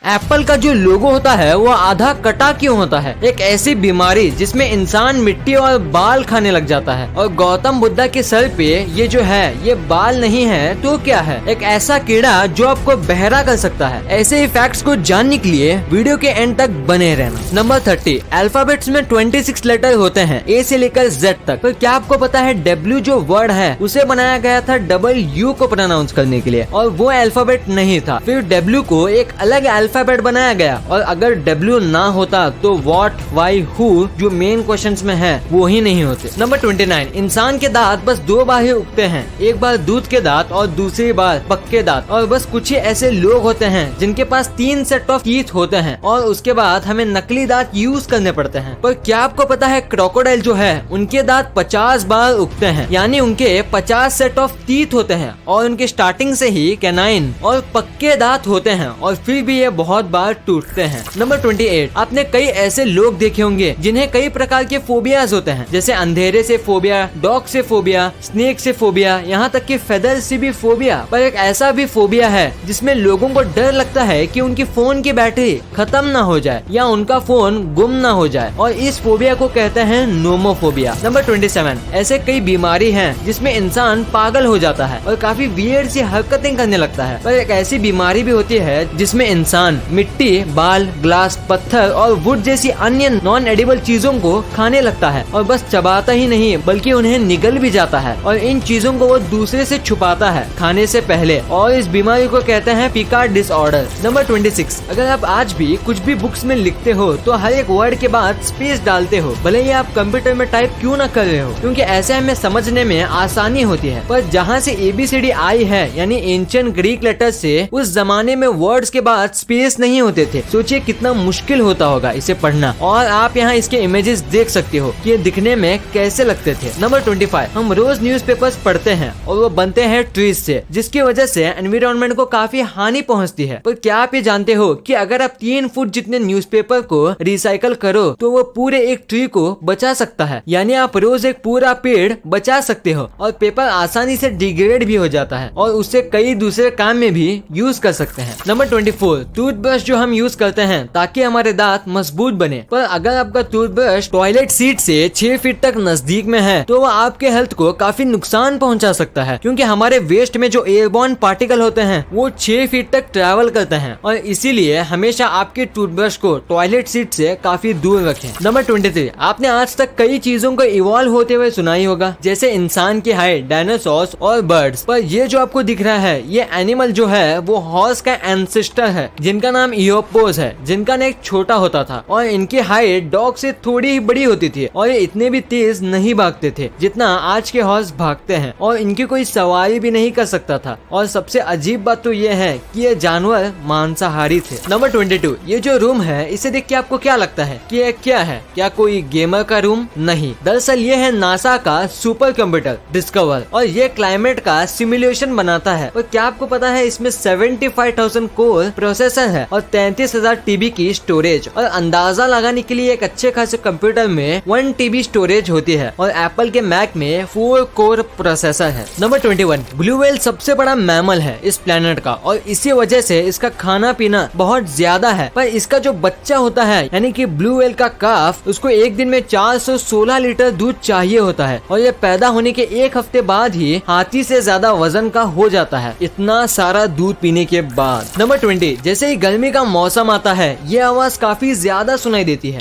Apple का जो लोगो होता है वो आधा कटा क्यों होता है? एक ऐसी बीमारी जिसमें इंसान मिट्टी और बाल खाने लग जाता है। और गौतम बुद्धा के सर पे ये जो है ये बाल नहीं है तो क्या है? एक ऐसा कीड़ा जो आपको बहरा कर सकता है। ऐसे ही फैक्ट्स को जानने के लिए वीडियो के एंड तक बने रहना। नंबर 30, अल्फाबेट्स में 26 लेटर होते हैं, ए से लेकर जेड तक। तो क्या आपको पता है डब्ल्यू जो वर्ड है उसे बनाया गया था डबल यू को प्रोनाउंस करने के लिए, और वो अल्फाबेट नहीं था। फिर डब्ल्यू को एक अलग अल्फाबेट बनाया गया, और अगर डब्ल्यू ना होता तो व्हाट, व्हाई, हु जो मेन क्वेश्चंस में है वो ही नहीं होते। नंबर 29, इंसान के दांत बस 2 बार ही उगते हैं, एक बार दूध के दांत और दूसरी बार पक्के दांत। और बस कुछ ही ऐसे लोग होते हैं जिनके पास 3 सेट ऑफ टीथ होते हैं, और उसके बाद हमें नकली दांत यूज करने पड़ते हैं। पर क्या आपको पता है क्रोकोडाइल जो है उनके दांत 50 बार उगते हैं, यानी उनके 50 सेट ऑफ टीथ होते हैं, और उनके स्टार्टिंग से ही कैनाइन और पक्के दांत होते हैं, और फिर भी ये बहुत बार टूटते हैं। नंबर 28, आपने कई ऐसे लोग देखे होंगे जिन्हें कई प्रकार के फोबियाज होते हैं, जैसे अंधेरे से फोबिया, डॉग से फोबिया, स्नेक से फोबिया, यहाँ तक कि फेदर से भी फोबिया। पर एक ऐसा भी फोबिया है जिसमें लोगों को डर लगता है कि उनकी फोन की बैटरी खत्म ना हो जाए या उनका फोन गुम ना हो जाए, और इस फोबिया को कहते हैं नोमोफोबिया। नंबर 27, ऐसे कई बीमारी हैं जिसमें इंसान पागल हो जाता है और काफी वियर्ड सी हरकतें करने लगता है। पर एक ऐसी बीमारी भी होती है जिसमें इंसान मिट्टी, बाल, ग्लास, पत्थर और वुड जैसी अन्य नॉन एडिबल चीजों को खाने लगता है, और बस चबाता ही नहीं बल्कि उन्हें निगल भी जाता है, और इन चीजों को वो दूसरे से छुपाता है खाने से पहले, और इस बीमारी को कहते हैं पिकार्ड डिसऑर्डर। नंबर 26, अगर आप आज भी कुछ भी बुक्स में लिखते हो तो हर एक वर्ड के बाद स्पेस डालते हो, भले ही आप कंप्यूटर में टाइप क्यों ना कर रहे हो, क्योंकि ऐसे हमें समझने में आसानी होती है। पर जहाँ से ABCD आई है, यानी एंशिएंट ग्रीक लेटर से, उस जमाने में वर्ड्स के बाद स्पेस नहीं होते थे। सोचिए कितना मुश्किल होता होगा इसे पढ़ना, और आप यहाँ इसके इमेजेस देख सकते हो कि ये दिखने में कैसे लगते थे। नंबर 25, हम रोज न्यूज़पेपर्स पढ़ते हैं और वो बनते हैं ट्रीज से, जिसकी वजह से एनवायरनमेंट को काफी हानि पहुंचती है। पर क्या आप ये जानते हो कि अगर आप 3 फुट जितने न्यूज़पेपर को रिसाइकल करो तो वो पूरे एक ट्री को बचा सकता है, यानी आप रोज एक पूरा पेड़ बचा सकते हो। और पेपर आसानी से डिग्रेड भी हो जाता है और उससे कई दूसरे काम में भी यूज कर सकते हैं। नंबर 24, टूथब्रश जो हम यूज करते हैं ताकि हमारे दांत मजबूत बने, पर अगर आपका टूथब्रश टॉयलेट सीट से 6 फीट तक नजदीक में है तो वो आपके हेल्थ को काफी नुकसान पहुंचा सकता है, क्योंकि हमारे वेस्ट में जो एयरबॉर्न पार्टिकल होते हैं वो 6 फीट तक ट्रैवल करते हैं, और इसीलिए हमेशा आपके टूथब्रश को टॉयलेट सीट से काफी दूर रखें। नंबर 23, आपने आज तक कई चीजों को इवॉल्व होते हुए सुना ही होगा, जैसे इंसान की हाइट, डायनासोर्स और बर्ड्स। पर ये जो आपको दिख रहा है ये एनिमल जो है वो हॉर्स का एंसेस्टर है, जिनका नाम इयोपोस है, जिनका नेक छोटा होता था, और इनकी हाइट डॉग से थोड़ी ही बड़ी होती थी, और ये इतने भी तेज नहीं भागते थे जितना आज के हॉर्स भागते हैं, और इनकी कोई सवारी भी नहीं कर सकता था। और सबसे अजीब बात तो ये है कि ये जानवर मांसाहारी थे। नंबर 22, ये जो रूम है इसे देख के आपको क्या लगता है कि ये क्या है? क्या कोई गेमर का रूम? नहीं, दरअसल ये है नासा का सुपर कंप्यूटर डिस्कवर, और ये क्लाइमेट का सिमुलेशन बनाता है। और क्या आपको पता है इसमें 75,000 कोर प्रोसेसर है और 33,000 TB की स्टोरेज, और अंदाजा लगाने के लिए एक अच्छे खासे कंप्यूटर में 1 TB स्टोरेज होती है, और एप्पल के मैक में 4 कोर प्रोसेसर है। नंबर 21, ब्लू व्हेल सबसे बड़ा मैमल है इस प्लेनेट का, और इसी वजह से इसका खाना पीना बहुत ज्यादा है। पर इसका जो बच्चा होता है यानी कि ब्लू व्हेल का काफ, उसको एक दिन में 416 लीटर दूध चाहिए होता है, और ये पैदा होने के 1 हफ्ते बाद ही हाथी से ज्यादा वजन का हो जाता है, इतना सारा दूध पीने के बाद। नंबर 20, जैसे ही गर्मी का मौसम आता है ये आवाज काफी ज्यादा सुनाई देती है।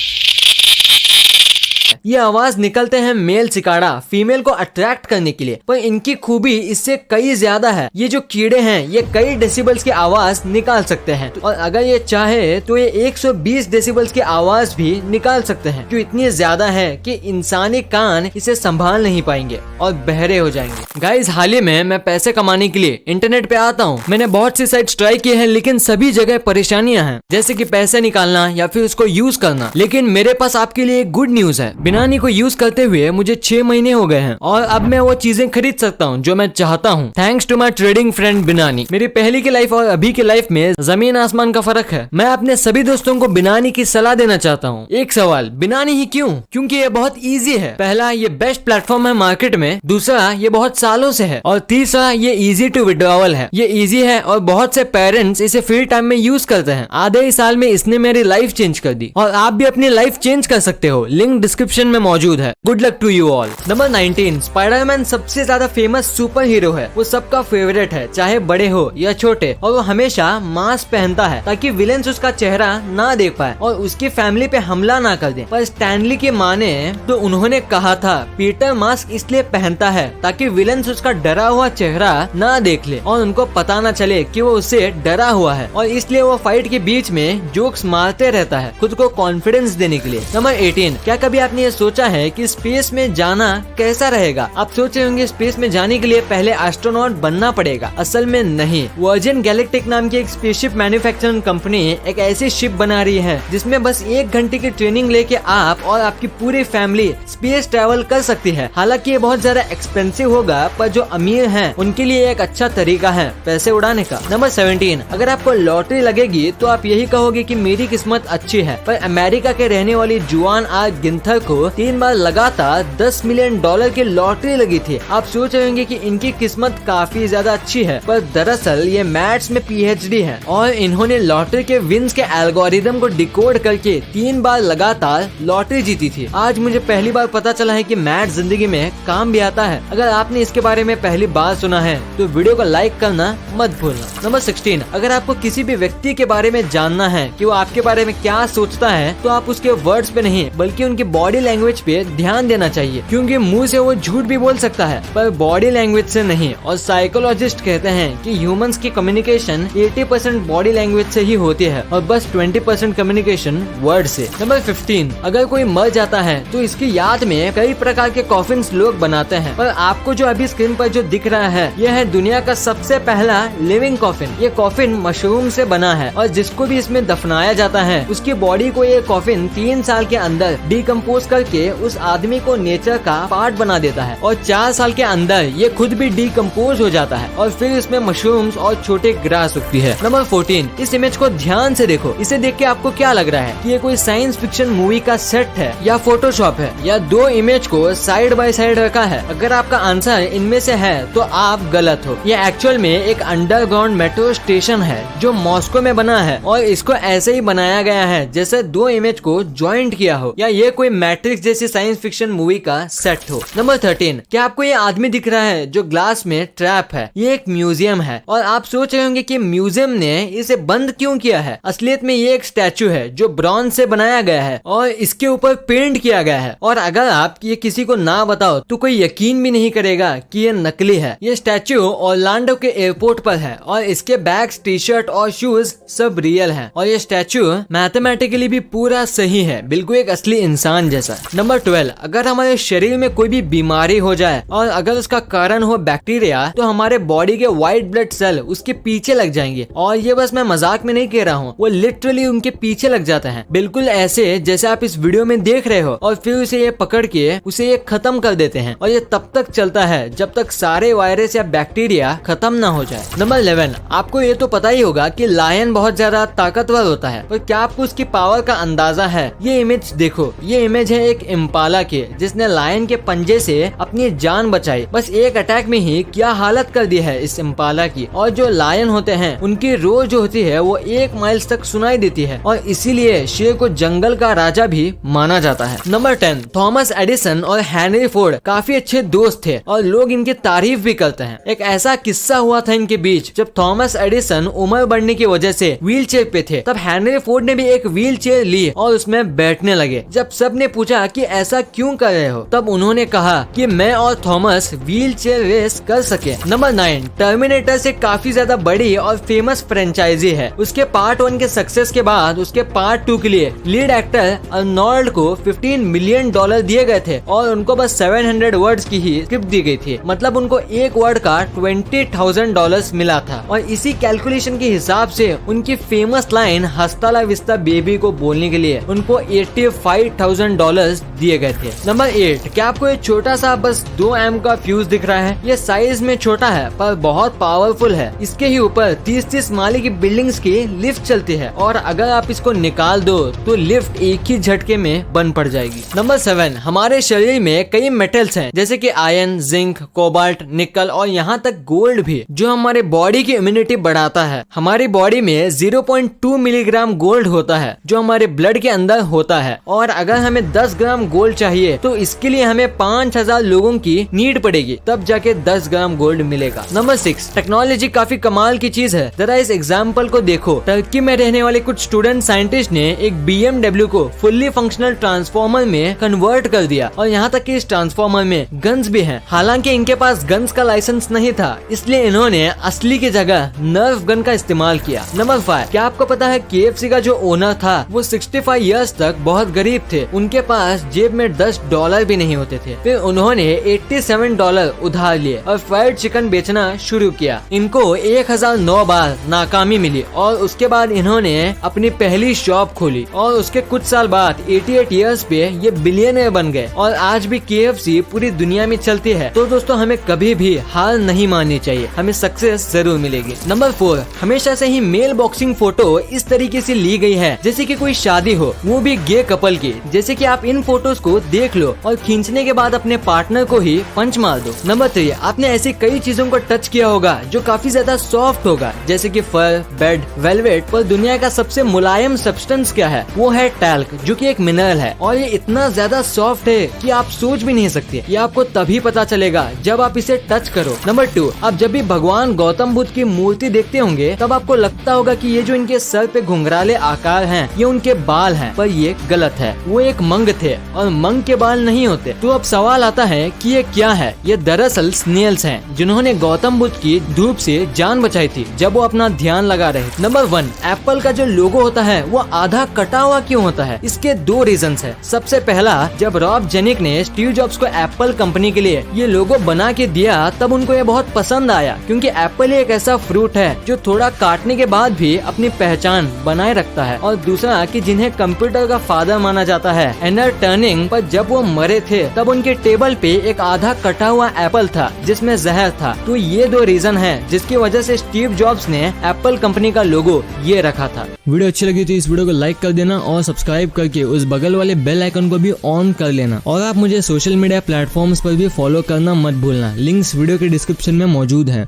ये आवाज निकलते हैं मेल सिकाड़ा फीमेल को अट्रैक्ट करने के लिए, पर इनकी खूबी इससे कई ज्यादा है। ये जो कीड़े हैं ये कई डेसिबल्स की आवाज निकाल सकते हैं, और अगर ये चाहे तो ये 120 डेसिबल्स की आवाज भी निकाल सकते हैं, जो इतनी ज्यादा है कि इंसानी कान इसे संभाल नहीं पाएंगे और बहरे हो जाएंगे। गाइस, हाल ही में मैं पैसे कमाने के लिए इंटरनेट पे आता हूँ। मैंने बहुत सी साइट्स ट्राई किए हैं, लेकिन सभी जगह परेशानियां हैं, जैसे कि पैसे निकालना या फिर उसको यूज करना। लेकिन मेरे पास आपके लिए गुड न्यूज है, बिना बिनानी को यूज करते हुए मुझे 6 महीने हो गए हैं और अब मैं वो चीजें खरीद सकता हूँ जो मैं चाहता हूँ, thanks to my trading friend Binani. मेरी पहली की लाइफ और अभी की लाइफ में जमीन आसमान का फर्क है। मैं अपने सभी दोस्तों को बिनानी की सलाह देना चाहता हूँ। एक सवाल, बिनानी ही क्यों? क्योंकि ये बहुत इजी है। पहला, ये बेस्ट प्लेटफॉर्म है मार्केट में। दूसरा, ये बहुत सालों से है। और तीसरा, ये इजी टू विड्रॉवल है। ये इजी है और बहुत से पेरेंट्स इसे फ्री टाइम में यूज करते हैं। आधे ही साल में इसने मेरी लाइफ चेंज कर दी और आप भी अपनी लाइफ चेंज कर सकते हो। लिंक डिस्क्रिप्शन में मौजूद है। Good luck to you all. Number 19, Spiderman सबसे ज्यादा फेमस सुपर हीरो है। वो सबका फेवरेट है, चाहे बड़े हो या छोटे, और वो हमेशा मास्क पहनता है ताकि विलेंस उसका चेहरा ना देख पाए और उसकी फैमिली पे हमला ना कर दे। पर स्टैनली के माने तो उन्होंने कहा था पीटर मास्क इसलिए पहनता है ताकि विलेंस उसका डरा हुआ चेहरा ना देख ले और उनको पता ना चले कि वो उससे डरा हुआ है, और इसलिए वो फाइट के बीच में जोक्स मारते रहता है खुद को कॉन्फिडेंस देने के लिए। नंबर 18, क्या कभी आपने ये सोचा है कि स्पेस में जाना कैसा रहेगा? आप सोच रहे होंगे स्पेस में जाने के लिए पहले एस्ट्रोनॉट बनना पड़ेगा। असल में नहीं। वर्जिन गैलेक्टिक नाम की एक स्पेसशिप मैन्युफैक्चरिंग कंपनी एक ऐसी शिप बना रही है जिसमें बस 1 घंटे की ट्रेनिंग लेके आप और आपकी पूरी फैमिली स्पेस ट्रैवल कर सकती है। हालांकि ये बहुत ज्यादा एक्सपेंसिव होगा, पर जो अमीर हैं उनके लिए एक अच्छा तरीका है पैसे उड़ाने का। नंबर 17, अगर आपको लॉटरी लगेगी तो आप यही कहोगे कि मेरी किस्मत अच्छी है। पर अमेरिका के रहने वाली जुआन आर गिंथर को 3 बार लगातार $10 मिलियन की लॉटरी लगी थी। आप सोच रहे होंगे कि इनकी किस्मत काफी ज्यादा अच्छी है, पर दरअसल ये मैथ्स में PhD है और इन्होंने लॉटरी के विन्स के एल्गोरिदम को डिकोड करके 3 बार लगातार लॉटरी जीती थी। आज मुझे पहली बार पता चला है कि मैथ्स जिंदगी में काम भी आता है। अगर आपने इसके बारे में पहली बार सुना है तो वीडियो को लाइक करना मत भूलना। नंबर 16, अगर आपको किसी भी व्यक्ति के बारे में जानना है कि वो आपके बारे में क्या सोचता है तो आप उसके वर्ड्स पे नहीं बल्कि उनकी बॉडी लैंग्वेज पे ध्यान देना चाहिए, क्योंकि मुंह से वो झूठ भी बोल सकता है पर बॉडी लैंग्वेज से नहीं। और साइकोलॉजिस्ट कहते हैं कि ह्यूमंस की कम्युनिकेशन 80% बॉडी लैंग्वेज से ही होती है और बस 20% कम्युनिकेशन वर्ड से। नंबर 15, अगर कोई मर जाता है तो इसकी याद में कई प्रकार के कॉफिन्स लोग बनाते हैं, पर आपको जो अभी स्क्रीन पर जो दिख रहा है यह है दुनिया का सबसे पहला लिविंग कॉफिन। ये कॉफिन मशरूम से बना है और जिसको भी इसमें दफनाया जाता है उसकी बॉडी को ये कॉफिन 3 साल के अंदर डिकम्पोज करके उस आदमी को नेचर का पार्ट बना देता है और 4 साल के अंदर ये खुद भी डिकम्पोज हो जाता है और फिर इसमें मशरूम्स और छोटे ग्रास उगती है। नंबर 14, इस इमेज को ध्यान से देखो। इसे देख के आपको क्या लग रहा है कि ये कोई साइंस फिक्शन मूवी का सेट है या फोटोशॉप है या 2 इमेज को साइड बाय साइड रखा है? अगर आपका आंसर इनमें से है तो आप गलत हो। ये एक्चुअल में एक अंडरग्राउंड मेट्रो स्टेशन है जो मॉस्को में बना है और इसको ऐसे ही बनाया गया है जैसे 2 इमेज को ज्वाइंट किया हो या ये कोई मैट्रिक्स जैसी साइंस फिक्शन मूवी का सेट हो। नंबर 13, क्या आपको ये आदमी दिख रहा है जो ग्लास में ट्रैप है? ये एक म्यूजियम है और आप सोच रहे होंगे कि म्यूजियम ने इसे बंद क्यों किया है। असलियत में ये एक स्टैचू है जो ब्रॉन्ज से बनाया गया है और इसके ऊपर पेंट किया गया है, और अगर आप ये किसी को ना बताओ तो कोई यकीन भी नहीं करेगा कि ये नकली है। ये स्टैचू ऑरलैंडो के एयरपोर्ट पर है और इसके बैग्स, टी शर्ट और शूज सब रियल है और ये स्टैचू मैथमेटिकली भी पूरा सही है, बिल्कुल एक असली इंसान जैसा। नंबर 12, अगर हमारे शरीर में कोई भी बीमारी हो जाए और अगर उसका कारण हो बैक्टीरिया तो हमारे बॉडी के व्हाइट ब्लड सेल उसके पीछे लग जाएंगे, और ये बस मैं मजाक में नहीं कह रहा हूँ, वो लिटरली उनके पीछे लग जाते हैं, बिल्कुल ऐसे जैसे आप इस वीडियो में देख रहे हो, और फिर उसे ये पकड़ के उसे ये खत्म कर देते हैं और ये तब तक चलता है जब तक सारे वायरस या बैक्टीरिया खत्म ना हो जाए। नंबर 11, आपको ये तो पता ही होगा कि लायन बहुत ज्यादा ताकतवर होता है, पर क्या आपको उसकी पावर का अंदाजा है? ये इमेज देखो, ये इमेज है एक इम्पाला की जिसने लायन के पंजे से अपनी जान बचाई। बस एक अटैक में ही क्या हालत कर दी है इस इम्पाला की। और जो लायन होते हैं उनकी रोज जो होती है वो 1 माइल्स तक सुनाई देती है और इसीलिए शेर को जंगल का राजा भी माना जाता है। नंबर 10, थॉमस एडिसन और हेनरी फोर्ड काफी अच्छे दोस्त थे और लोग इनकी तारीफ भी करते हैं। एक ऐसा किस्सा हुआ था इनके बीच जब थॉमस एडिसन उम्र बढ़ने की वजह से व्हील चेयर पे थे, तब हेनरी फोर्ड ने भी एक व्हील चेयर ली और उसमें बैठने लगे। जब सब ने पूछा कि ऐसा क्यों कर रहे हो, तब उन्होंने कहा कि मैं और थॉमस व्हील चेयर रेस कर सके। नंबर 9, टर्मिनेटर से काफी ज्यादा बड़ी और फेमस फ्रेंचाइजी है। उसके पार्ट 1 के सक्सेस के बाद उसके पार्ट 2 के लिए लीड एक्टर अर्नोल्ड को $15 मिलियन दिए गए थे और उनको बस 700 वर्ड्स की ही स्क्रिप्ट दी गई थी, मतलब उनको एक वर्ड का $20,000 मिला था। और इसी कैलकुलेशन के हिसाब से उनकी फेमस लाइन हस्ता ला विस्ता बेबी को बोलने के लिए उनको $85,000 फीचर्स दिए गए थे। नंबर 8, क्या आपको ये छोटा सा बस 2 एम का फ्यूज दिख रहा है? ये साइज में छोटा है पर बहुत पावरफुल है। इसके ही ऊपर 30-30 माले की बिल्डिंग्स की लिफ्ट चलती है और अगर आप इसको निकाल दो तो लिफ्ट एक ही झटके में बंद पड़ जाएगी। नंबर 7, हमारे शरीर में कई मेटल्स हैं जैसे कि आयरन, जिंक, कोबाल्ट, निकल और यहाँ तक गोल्ड भी, जो हमारे बॉडी की इम्यूनिटी बढ़ाता है। हमारी बॉडी में 0.2 मिलीग्राम गोल्ड होता है जो हमारे ब्लड के अंदर होता है और अगर हमें 10 ग्राम गोल्ड चाहिए तो इसके लिए हमें 5000 लोगों की नीड पड़ेगी, तब जाके 10 ग्राम गोल्ड मिलेगा। नंबर 6, टेक्नोलॉजी काफी कमाल की चीज है। जरा इस एग्जाम्पल को देखो। टर्की में रहने वाले कुछ स्टूडेंट साइंटिस्ट ने एक BMW को फुल्ली फंक्शनल ट्रांसफॉर्मर में कन्वर्ट कर दिया और यहाँ तक कि इस ट्रांसफॉर्मर में गन्स भी हैं। हालांकि इनके पास गन्स का लाइसेंस नहीं था, इसलिए इन्होंने असली की जगह नर्फ गन का इस्तेमाल किया। नंबर 5, क्या आपको पता है KFC का जो ओनर था वो 65 इयर्स तक बहुत गरीब थे। उनके पास जेब में $10 भी नहीं होते थे। फिर उन्होंने $87 उधार लिए और फ्राइड चिकन बेचना शुरू किया। इनको 1009 बार नाकामी मिली और उसके बाद इन्होंने अपनी पहली शॉप खोली और उसके कुछ साल बाद 88 इयर्स पे ये बिलियनर बन गए और आज भी KFC पूरी दुनिया में चलती है। तो दोस्तों हमें कभी भी हार नहीं माननी चाहिए, हमें सक्सेस जरूर मिलेगी। नंबर 4, हमेशा से ही मेल बॉक्सिंग फोटो इस तरीके से ली गई है जैसे कि कोई शादी हो, वो भी गे कपल की। जैसे कि आप इन फोटोज को देख लो और खींचने के बाद अपने पार्टनर को ही पंच मार दो। नंबर 3, आपने ऐसी कई चीजों को टच किया होगा जो काफी ज्यादा सॉफ्ट होगा जैसे कि फर, बेड, वेलवेट, पर दुनिया का सबसे मुलायम सब्सटेंस क्या है? वो है टैल्क, जो कि एक मिनरल है और ये इतना ज्यादा सॉफ्ट है कि आप सोच भी नहीं सकते। ये आपको तभी पता चलेगा जब आप इसे टच करो। नंबर 2, आप जब भी भगवान गौतम बुद्ध की मूर्ति देखते होंगे तब आपको लगता होगा कि ये जो इनके सर पे घुंघराले आकार हैं ये उनके बाल हैं, पर ये गलत है। वो एक मंग थे और मंग के बाल नहीं होते। तो अब सवाल आता है कि ये क्या है? ये दरअसल स्नेल्स हैं जिन्होंने गौतम बुद्ध की धूप से जान बचाई थी जब वो अपना ध्यान लगा रहे। नंबर 1, एप्पल का जो लोगो होता है वो आधा कटा हुआ क्यों होता है? इसके 2 रीजंस है। सबसे पहला, जब रॉब जेनिक ने स्टीव जॉब्स को एप्पल कंपनी के लिए ये लोगो बना के दिया तब उनको ये बहुत पसंद आया, क्योंकि एप्पल एक ऐसा फ्रूट है जो थोड़ा काटने के बाद भी अपनी पहचान बनाए रखता है। और दूसरा कि जिन्हें कंप्यूटर का फादर माना जाता है, एनर टर्निंग, पर जब वो मरे थे तब उनके टेबल पे एक आधा कटा हुआ एप्पल था जिसमें जहर था। तो ये 2 रीजन है जिसकी वजह से स्टीव जॉब्स ने एप्पल कंपनी का लोगो ये रखा था। वीडियो अच्छी लगी तो इस वीडियो को लाइक कर देना और सब्सक्राइब करके उस बगल वाले बेल आइकन को भी ऑन कर लेना। और आप मुझे सोशल मीडिया प्लेटफॉर्म्स पर भी फॉलो करना मत भूलना। लिंक्स वीडियो के डिस्क्रिप्शन में मौजूद हैं।